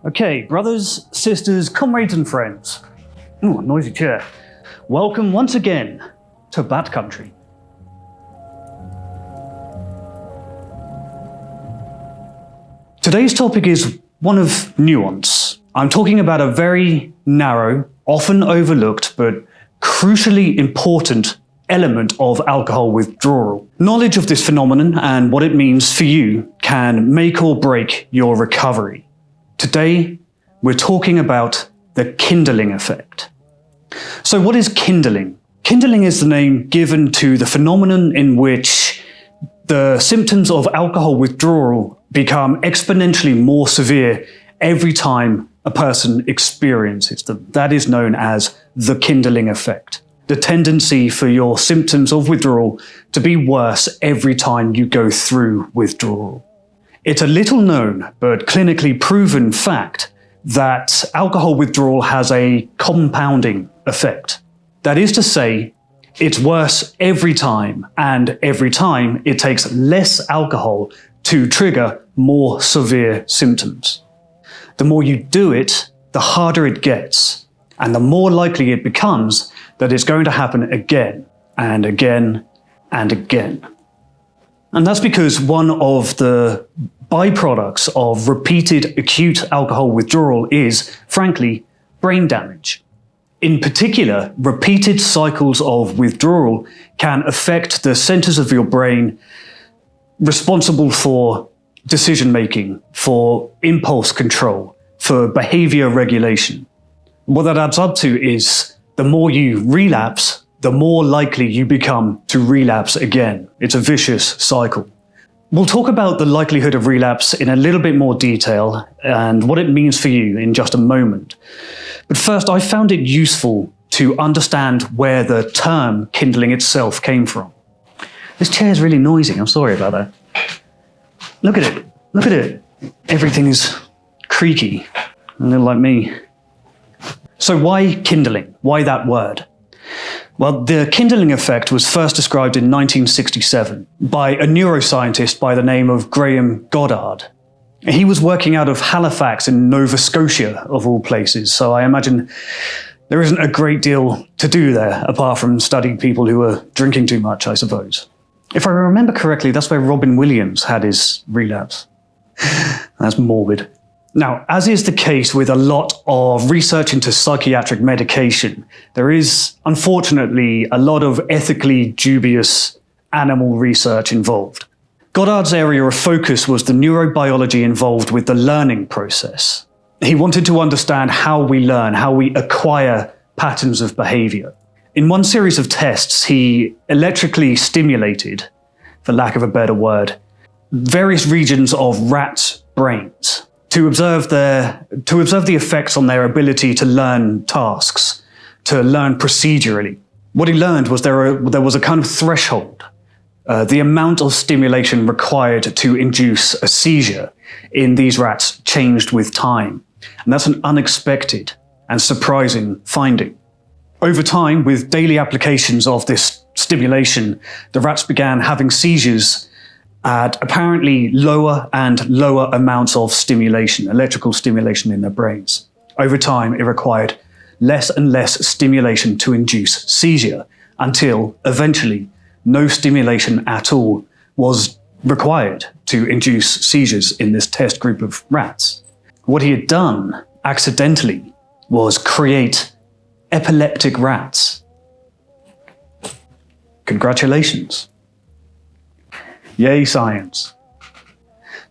Okay, brothers, sisters, comrades and friends. Ooh, noisy chair. Welcome once again to Bat Country. Today's topic is one of nuance. I'm talking about a very narrow, often overlooked, but crucially important element of alcohol withdrawal. Knowledge of this phenomenon and what it means for you can make or break your recovery. Today, we're talking about the kindling effect. So what is kindling? Kindling is the name given to the phenomenon in which the symptoms of alcohol withdrawal become exponentially more severe every time a person experiences them. That is known as the kindling effect. The tendency for your symptoms of withdrawal to be worse every time you go through withdrawal. It's a little known but clinically proven fact that alcohol withdrawal has a compounding effect. That is to say, it's worse every time, and every time it takes less alcohol to trigger more severe symptoms. The more you do it, the harder it gets, and the more likely it becomes that it's going to happen again and again and again. And that's because one of the byproducts of repeated acute alcohol withdrawal is, frankly, brain damage. In particular, repeated cycles of withdrawal can affect the centers of your brain responsible for decision-making, for impulse control, for behavior regulation. What that adds up to is the more you relapse, the more likely you become to relapse again. It's a vicious cycle. We'll talk about the likelihood of relapse in a little bit more detail and what it means for you in just a moment. But first, I found it useful to understand where the term kindling itself came from. This chair is really noisy. I'm sorry about that. Look at it. Look at it. Everything is creaky. A little like me. So why kindling? Why that word? Well, the kindling effect was first described in 1967 by a neuroscientist by the name of Graham Goddard. He was working out of Halifax in Nova Scotia, of all places, so I imagine there isn't a great deal to do there, apart from studying people who are drinking too much, I suppose. If I remember correctly, that's where Robin Williams had his relapse. That's morbid. Now, as is the case with a lot of research into psychiatric medication, there is, unfortunately, a lot of ethically dubious animal research involved. Goddard's area of focus was the neurobiology involved with the learning process. He wanted to understand how we learn, how we acquire patterns of behavior. In one series of tests, he electrically stimulated, for lack of a better word, various regions of rats' brains to observe the effects on their ability to learn tasks, to learn procedurally. What he learned was there was a kind of threshold, the amount of stimulation required to induce a seizure in these rats changed with time. And that's an unexpected and surprising finding. Over time, with daily applications of this stimulation, the rats began having seizures at apparently lower and lower amounts of stimulation, electrical stimulation in their brains. Over time, it required less and less stimulation to induce seizure, until eventually no stimulation at all was required to induce seizures in this test group of rats. What he had done accidentally was create epileptic rats. Congratulations. Yay, science.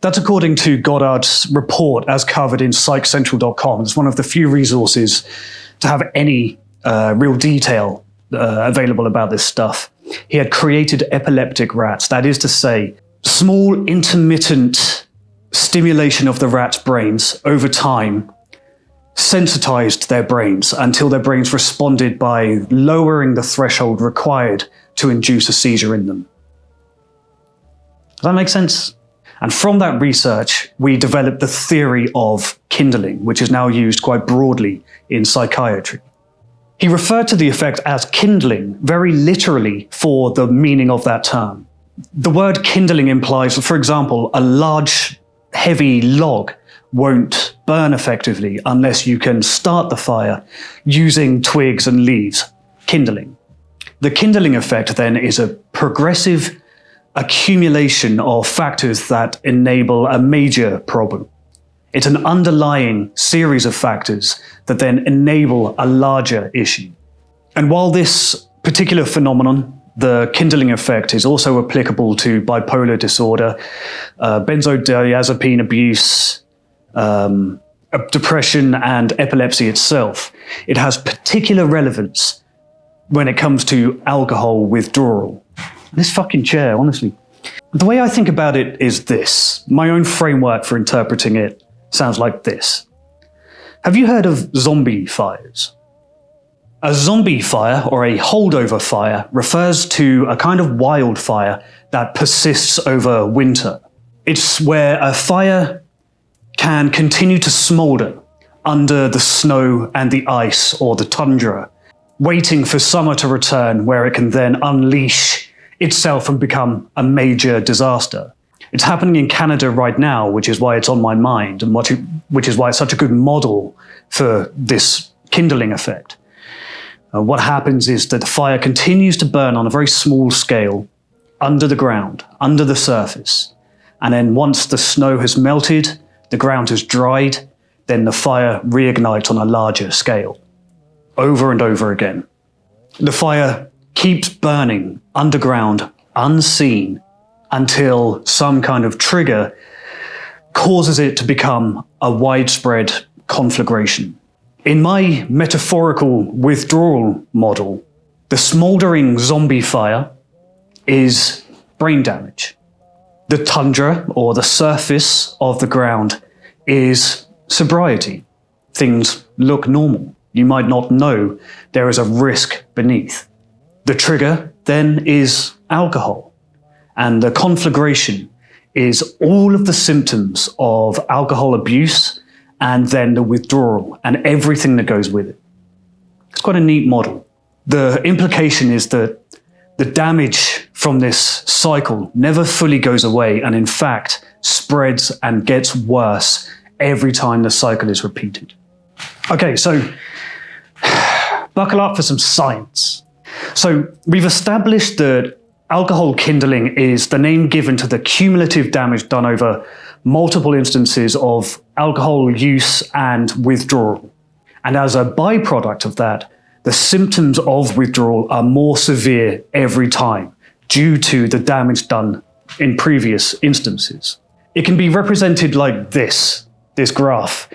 That's according to Goddard's report as covered in psychcentral.com. It's one of the few resources to have any real detail available about this stuff. He had created epileptic rats, that is to say, small intermittent stimulation of the rats' brains over time sensitized their brains until their brains responded by lowering the threshold required to induce a seizure in them. Does that make sense? And from that research, we developed the theory of kindling, which is now used quite broadly in psychiatry. He referred to the effect as kindling very literally for the meaning of that term. The word kindling implies, for example, a large, heavy log won't burn effectively unless you can start the fire using twigs and leaves, kindling. The kindling effect then is a progressive accumulation of factors that enable a major problem. It's an underlying series of factors that then enable a larger issue. And while this particular phenomenon, the kindling effect, is also applicable to bipolar disorder, benzodiazepine abuse, depression, and epilepsy itself, it has particular relevance when it comes to alcohol withdrawal. This fucking chair, honestly. The way I think about it is this. My own framework for interpreting it sounds like this. Have you heard of zombie fires? A zombie fire, or a holdover fire, refers to a kind of wildfire that persists over winter. It's where a fire can continue to smolder under the snow and the ice or the tundra, waiting for summer to return, where it can then unleash itself and become a major disaster. It's happening in Canada right now, which is why it's on my mind, and which is why it's such a good model for this kindling effect. What happens is that the fire continues to burn on a very small scale, under the ground, under the surface. And then once the snow has melted, the ground has dried, then the fire reignites on a larger scale, over and over again. The fire keeps burning underground, unseen, until some kind of trigger causes it to become a widespread conflagration. In my metaphorical withdrawal model, the smouldering zombie fire is brain damage. The tundra, or the surface of the ground, is sobriety. Things look normal. You might not know there is a risk beneath. The trigger then is alcohol, and the conflagration is all of the symptoms of alcohol abuse and then the withdrawal and everything that goes with it. It's quite a neat model. The implication is that the damage from this cycle never fully goes away and in fact spreads and gets worse every time the cycle is repeated. Okay, so buckle up for some science. So we've established that alcohol kindling is the name given to the cumulative damage done over multiple instances of alcohol use and withdrawal. And as a byproduct of that, the symptoms of withdrawal are more severe every time due to the damage done in previous instances. It can be represented like this graph,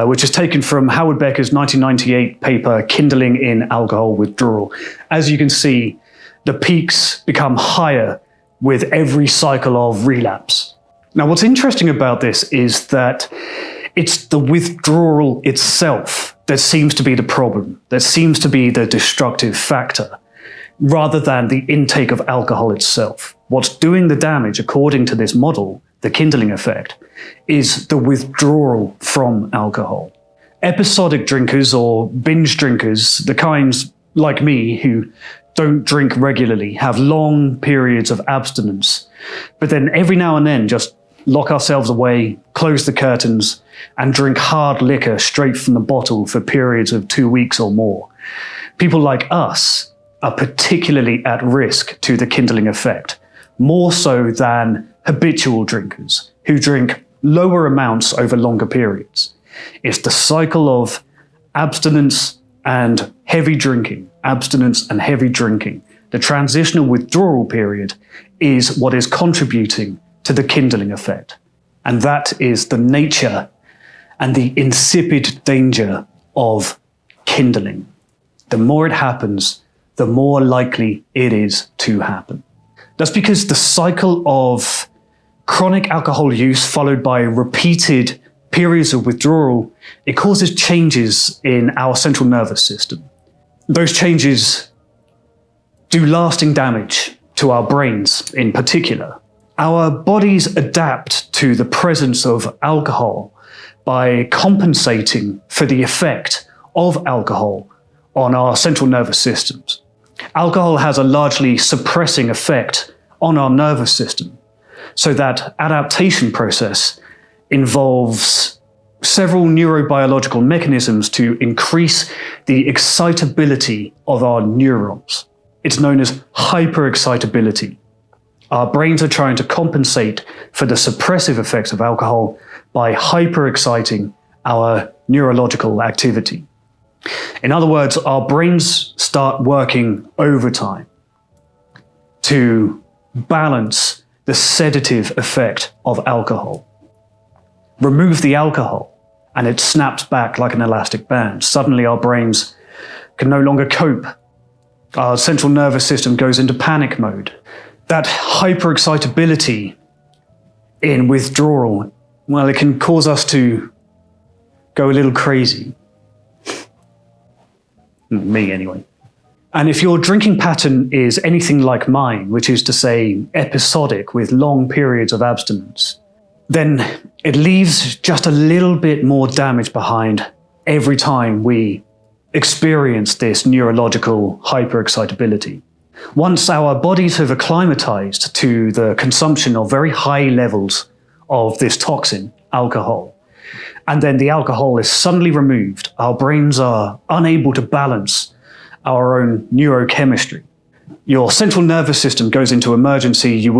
which is taken from Howard Becker's 1998 paper, Kindling in Alcohol Withdrawal. As you can see, the peaks become higher with every cycle of relapse. Now, what's interesting about this is that it's the withdrawal itself that seems to be the problem, that seems to be the destructive factor, rather than the intake of alcohol itself. What's doing the damage, according to this model, the kindling effect, is the withdrawal from alcohol. Episodic drinkers or binge drinkers, the kinds like me who don't drink regularly, have long periods of abstinence, but then every now and then just lock ourselves away, close the curtains, and drink hard liquor straight from the bottle for periods of 2 weeks or more. People like us are particularly at risk to the kindling effect, more so than habitual drinkers who drink lower amounts over longer periods. It's the cycle of abstinence and heavy drinking, abstinence and heavy drinking. The transitional withdrawal period is what is contributing to the kindling effect. And that is the nature and the insipid danger of kindling. The more it happens, the more likely it is to happen. That's because the cycle of chronic alcohol use followed by repeated periods of withdrawal, it causes changes in our central nervous system. Those changes do lasting damage to our brains in particular. Our bodies adapt to the presence of alcohol by compensating for the effect of alcohol on our central nervous systems. Alcohol has a largely suppressing effect on our nervous system, so that adaptation process involves several neurobiological mechanisms to increase the excitability of our neurons. It's known as hyperexcitability. Our brains are trying to compensate for the suppressive effects of alcohol by hyperexciting our neurological activity. In other words, our brains start working overtime to balance the sedative effect of alcohol. Remove the alcohol, and it snaps back like an elastic band. Suddenly our brains can no longer cope. Our central nervous system goes into panic mode. That hyperexcitability in withdrawal, well, it can cause us to go a little crazy. Me, anyway. And if your drinking pattern is anything like mine, which is to say episodic with long periods of abstinence, then it leaves just a little bit more damage behind every time we experience this neurological hyperexcitability. Once our bodies have acclimatized to the consumption of very high levels of this toxin, alcohol, and then the alcohol is suddenly removed, our brains are unable to balance our own neurochemistry. Your central nervous system goes into emergency. You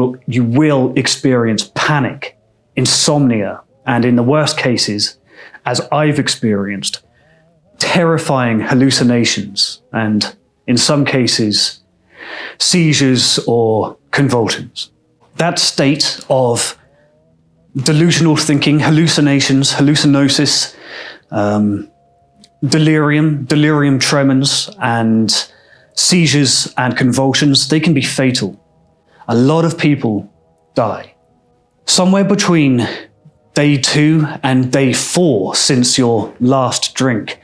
will experience panic, insomnia, and in the worst cases, as I've experienced, terrifying hallucinations, and in some cases, seizures or convulsions. That state of delusional thinking, hallucinations, hallucinosis, delirium tremens, and seizures and convulsions, they can be fatal. A lot of people die. Somewhere between day 2 and day 4 since your last drink,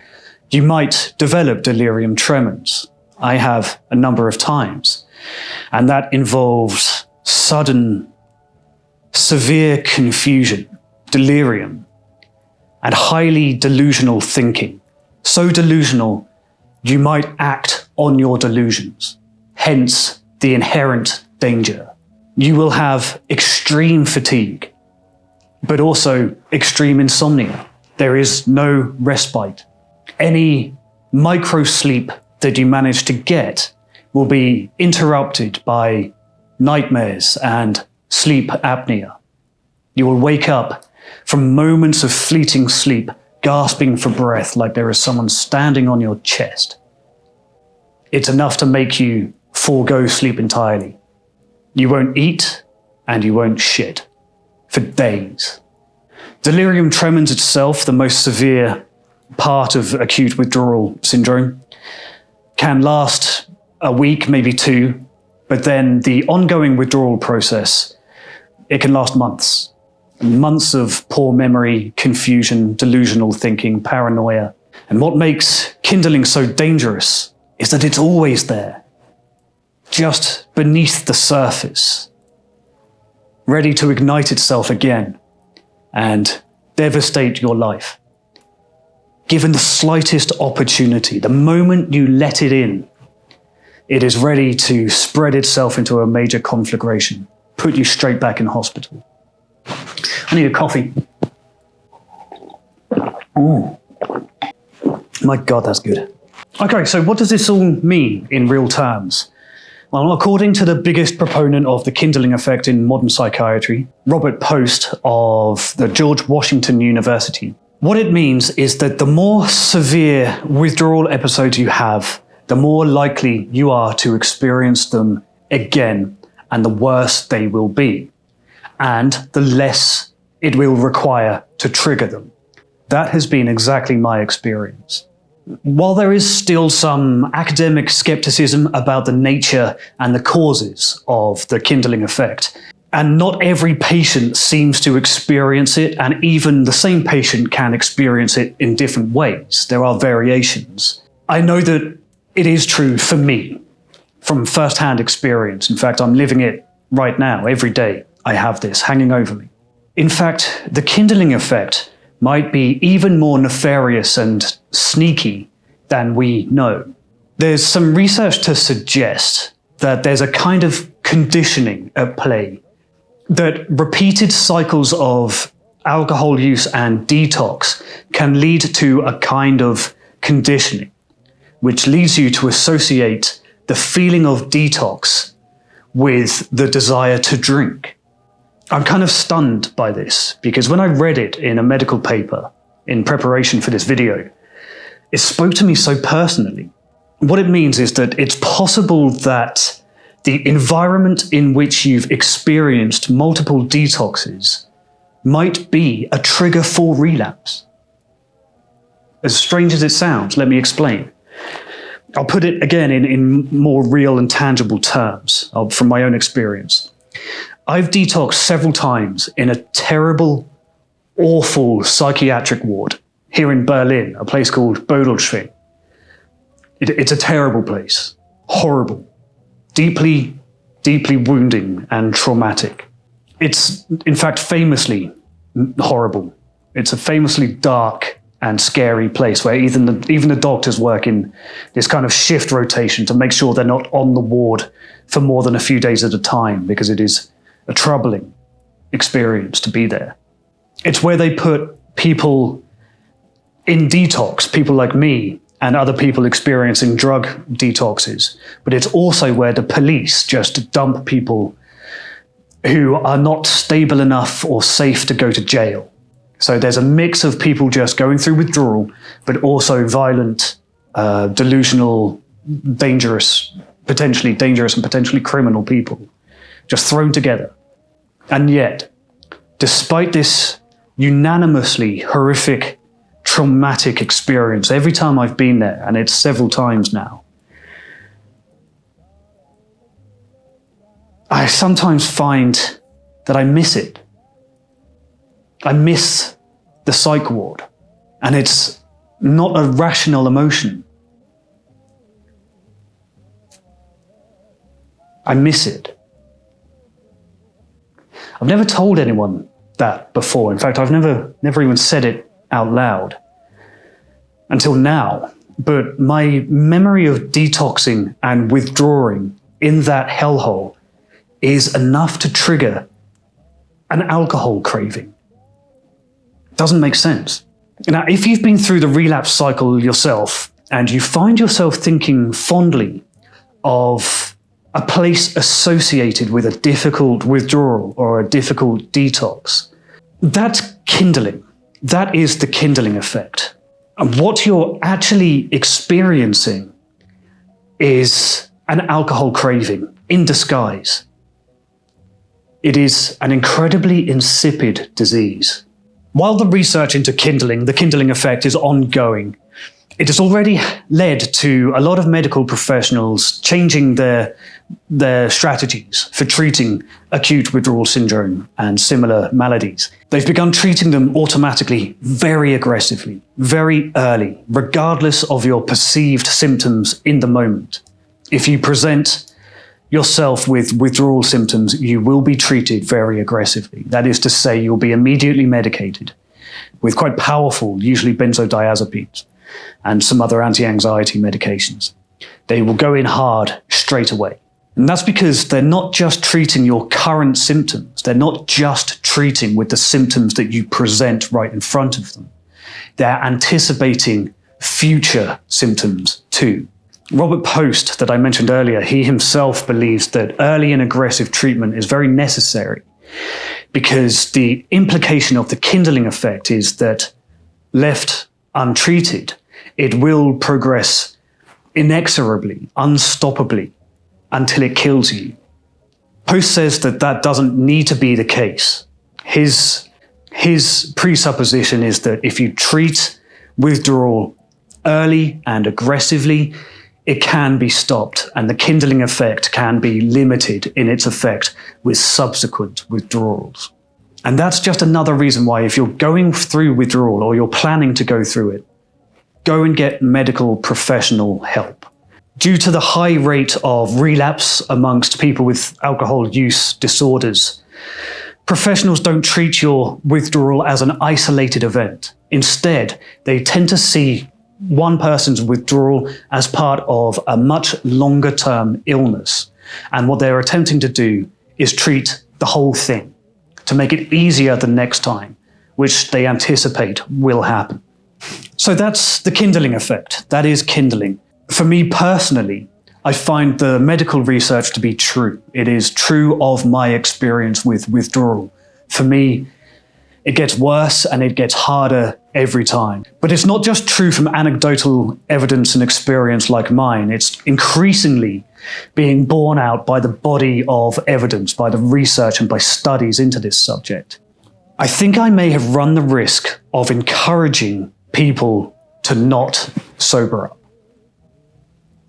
you might develop delirium tremens. I have a number of times, and that involves sudden, severe confusion, delirium, and highly delusional thinking. So delusional, you might act on your delusions, hence the inherent danger. You will have extreme fatigue, but also extreme insomnia. There is no respite. Any micro-sleep that you manage to get will be interrupted by nightmares and sleep apnea. You will wake up from moments of fleeting sleep, gasping for breath like there is someone standing on your chest. It's enough to make you forego sleep entirely. You won't eat and you won't shit for days. Delirium tremens itself, the most severe part of acute withdrawal syndrome, can last a week, maybe 2, but then the ongoing withdrawal process, it can last months. Months of poor memory, confusion, delusional thinking, paranoia. And what makes kindling so dangerous is that it's always there, just beneath the surface, ready to ignite itself again and devastate your life. Given the slightest opportunity, the moment you let it in, it is ready to spread itself into a major conflagration, put you straight back in hospital. I need a coffee. Oh, my God, that's good. Okay, so what does this all mean in real terms? Well, according to the biggest proponent of the Kindling Effect in modern psychiatry, Robert Post of the George Washington University, what it means is that the more severe withdrawal episodes you have, the more likely you are to experience them again, and the worse they will be, and the less it will require to trigger them. That has been exactly my experience. While there is still some academic skepticism about the nature and the causes of the Kindling Effect, and not every patient seems to experience it, and even the same patient can experience it in different ways. There are variations. I know that it is true for me, from first-hand experience. In fact, I'm living it right now. Every day I have this hanging over me. In fact, the Kindling Effect might be even more nefarious and sneaky than we know. There's some research to suggest that there's a kind of conditioning at play, that repeated cycles of alcohol use and detox can lead to a kind of conditioning, which leads you to associate the feeling of detox with the desire to drink. I'm kind of stunned by this, because when I read it in a medical paper in preparation for this video, it spoke to me so personally. What it means is that it's possible that the environment in which you've experienced multiple detoxes might be a trigger for relapse. As strange as it sounds, let me explain. I'll put it again in more real and tangible terms from my own experience. I've detoxed several times in a terrible, awful psychiatric ward here in Berlin, a place called Bodelschwing. It's a terrible place, horrible, deeply, deeply wounding and traumatic. It's, in fact, famously horrible. It's a famously dark and scary place where even the doctors work in this kind of shift rotation to make sure they're not on the ward for more than a few days at a time, because it is a troubling experience to be there. It's where they put people in detox, people like me and other people experiencing drug detoxes, but it's also where the police just dump people who are not stable enough or safe to go to jail. So there's a mix of people just going through withdrawal, but also violent, delusional, potentially dangerous and potentially criminal people just thrown together. And yet, despite this unanimously horrific, traumatic experience, every time I've been there, and it's several times now, I sometimes find that I miss it. I miss the psych ward, and it's not a rational emotion. I miss it. I've never told anyone that before. In fact, I've never even said it out loud until now. But my memory of detoxing and withdrawing in that hellhole is enough to trigger an alcohol craving. Doesn't make sense. Now, if you've been through the relapse cycle yourself and you find yourself thinking fondly of a place associated with a difficult withdrawal or a difficult detox, that's kindling. That is the kindling effect. And what you're actually experiencing is an alcohol craving in disguise. It is an incredibly insipid disease. While the research into kindling, the kindling effect, is ongoing, it has already led to a lot of medical professionals changing their strategies for treating acute withdrawal syndrome and similar maladies. They've begun treating them automatically, very aggressively, very early, regardless of your perceived symptoms in the moment. If you present yourself with withdrawal symptoms, you will be treated very aggressively. That is to say, you'll be immediately medicated with quite powerful, usually benzodiazepines and some other anti-anxiety medications. They will go in hard straight away. And that's because they're not just treating your current symptoms. They're not just treating with the symptoms that you present right in front of them. They're anticipating future symptoms too. Robert Post, that I mentioned earlier, he himself believes that early and aggressive treatment is very necessary because the implication of the kindling effect is that left untreated, it will progress inexorably, unstoppably, until it kills you. Post says that that doesn't need to be the case. His presupposition is that if you treat withdrawal early and aggressively, it can be stopped, and the kindling effect can be limited in its effect with subsequent withdrawals. And that's just another reason why, if you're going through withdrawal or you're planning to go through it, go and get medical professional help. Due to the high rate of relapse amongst people with alcohol use disorders, professionals don't treat your withdrawal as an isolated event. Instead, they tend to see one person's withdrawal as part of a much longer-term illness. And what they're attempting to do is treat the whole thing to make it easier the next time which they anticipate will happen. So that's the kindling effect. That is kindling. For me personally, I find the medical research to be true. It is true of my experience with withdrawal. For me, it gets worse and it gets harder every time. But it's not just true from anecdotal evidence and experience like mine. It's increasingly being borne out by the body of evidence, by the research and by studies into this subject. I think I may have run the risk of encouraging people to not sober up.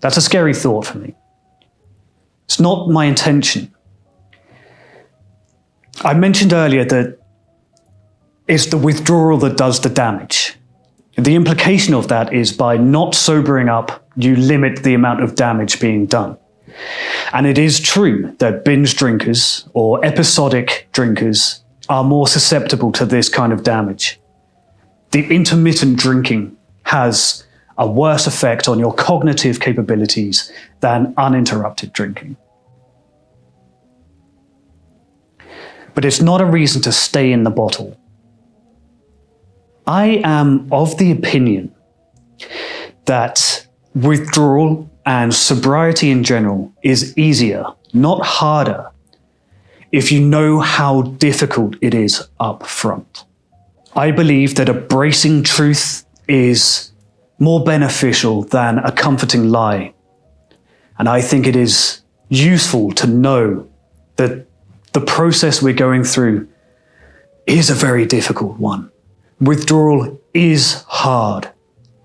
That's a scary thought for me. It's not my intention. I mentioned earlier that it's the withdrawal that does the damage. The implication of that is by not sobering up, you limit the amount of damage being done. And it is true that binge drinkers or episodic drinkers are more susceptible to this kind of damage. The intermittent drinking has a worse effect on your cognitive capabilities than uninterrupted drinking. But it's not a reason to stay in the bottle. I am of the opinion that withdrawal and sobriety in general is easier, not harder, if you know how difficult it is up front. I believe that embracing truth is more beneficial than a comforting lie. And I think it is useful to know that the process we're going through is a very difficult one. Withdrawal is hard.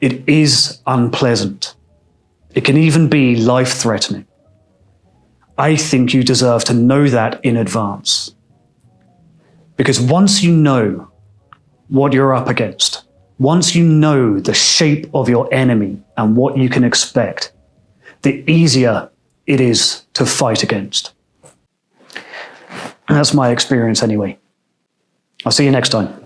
It is unpleasant. It can even be life-threatening. I think you deserve to know that in advance. Because once you know what you're up against, once you know the shape of your enemy and what you can expect, the easier it is to fight against. And that's my experience anyway. I'll see you next time.